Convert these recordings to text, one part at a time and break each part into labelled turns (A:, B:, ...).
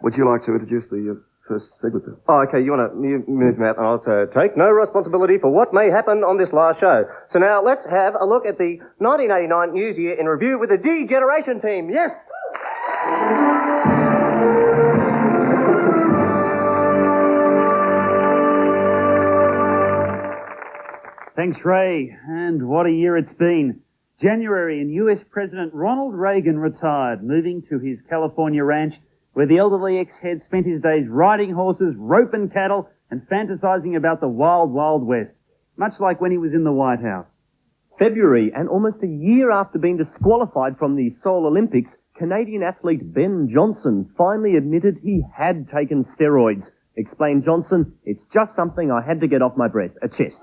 A: Would you like to introduce the first segment then?
B: Oh, okay, you want to move, Matt, and I'll take no responsibility for what may happen on this last show. So now let's have a look at the 1989 News Year in Review with the D-Generation team. Yes!
C: Thanks, Ray. And what a year it's been. January, and US President Ronald Reagan retired, moving to his California ranch where the elderly ex-head spent his days riding horses, roping cattle, and fantasizing about the wild, wild West, much like when he was in the White House.
D: February, and almost a year after being disqualified from the Seoul Olympics, Canadian athlete Ben Johnson finally admitted he had taken steroids. Explained Johnson, "It's just something I had to get off my chest.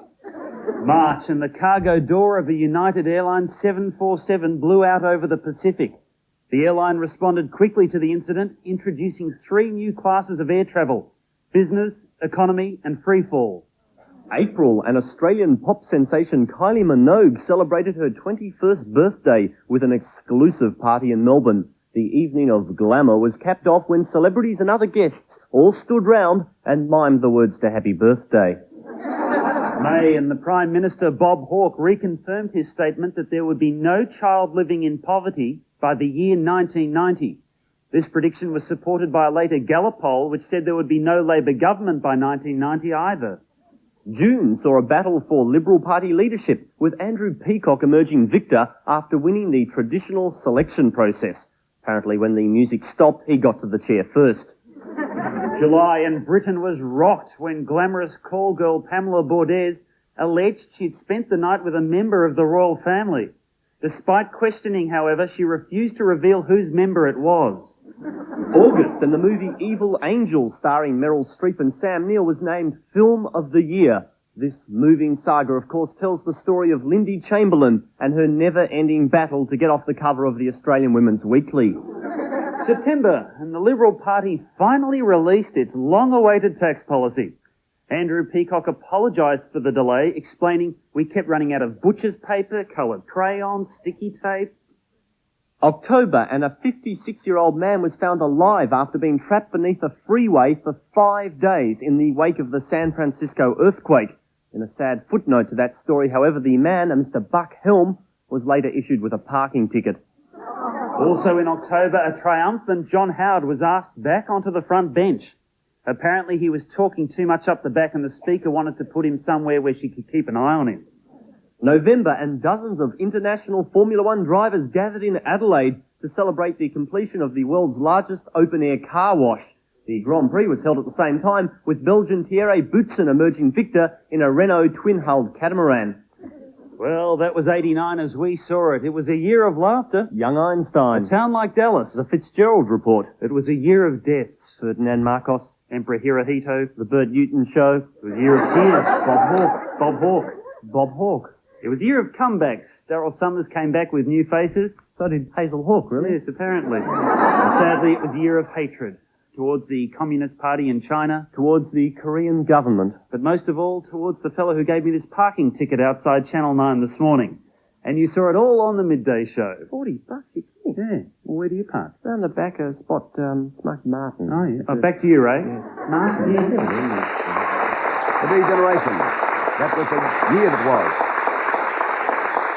C: March, and the cargo door of a United Airlines 747 blew out over the Pacific. The airline responded quickly to the incident, introducing 3 new classes of air travel: business, economy, and freefall.
D: April, and Australian pop sensation Kylie Minogue celebrated her 21st birthday with an exclusive party in Melbourne. The evening of glamour was capped off when celebrities and other guests all stood round and mimed the words to Happy Birthday.
C: May, and the Prime Minister Bob Hawke reconfirmed his statement that there would be no child living in poverty by the year 1990. This prediction was supported by a later Gallup poll which said there would be no Labour government by 1990 either.
D: June saw a battle for Liberal Party leadership, with Andrew Peacock emerging victor after winning the traditional selection process. Apparently when the music stopped, he got to the chair first.
C: July, and Britain was rocked when glamorous call girl Pamela Bordes alleged she'd spent the night with a member of the royal family. Despite questioning, however, she refused to reveal whose member it was.
D: August, and the movie Evil Angel, starring Meryl Streep and Sam Neill, was named Film of the Year. This moving saga, of course, tells the story of Lindy Chamberlain and her never-ending battle to get off the cover of the Australian Women's Weekly.
C: September, and the Liberal Party finally released its long-awaited tax policy. Andrew Peacock apologised for the delay, explaining we kept running out of butcher's paper, coloured crayons, sticky tape.
D: October, and a 56-year-old man was found alive after being trapped beneath a freeway for 5 days in the wake of the San Francisco earthquake. In a sad footnote to that story, however, the man, a Mr. Buck Helm, was later issued with a parking ticket.
C: Also in October, a triumphant John Howard was asked back onto the front bench. Apparently he was talking too much up the back and the speaker wanted to put him somewhere where she could keep an eye on him.
D: November, and dozens of international Formula One drivers gathered in Adelaide to celebrate the completion of the world's largest open-air car wash. The Grand Prix was held at the same time, with Belgian Thierry Boutsen emerging victor in a Renault twin-hulled catamaran.
C: Well, that was 89 as we saw it. It was a year of laughter.
D: Young Einstein.
C: A town like Dallas.
D: The Fitzgerald Report.
C: It was a year of deaths.
D: Ferdinand Marcos.
C: Emperor Hirohito.
D: The Bert Newton Show.
C: It was a year of tears.
D: Bob Hawke.
C: It was a year of comebacks. Daryl Summers came back with new faces.
D: So did Hazel Hawke, really?
C: Yes, apparently. And sadly, it was a year of hatred towards the Communist Party in China,
D: towards the Korean government,
C: but most of all towards the fellow who gave me this parking ticket outside Channel 9 this morning. And you saw it all on the Midday Show.
D: $40, you kidding?
C: Yeah. Well, where do you park?
D: Round the back of spot, Smoky Martin.
C: Oh, yeah. Back to you, Ray.
D: Yeah.
C: Martin?
A: The D-Generation. That was the year that was.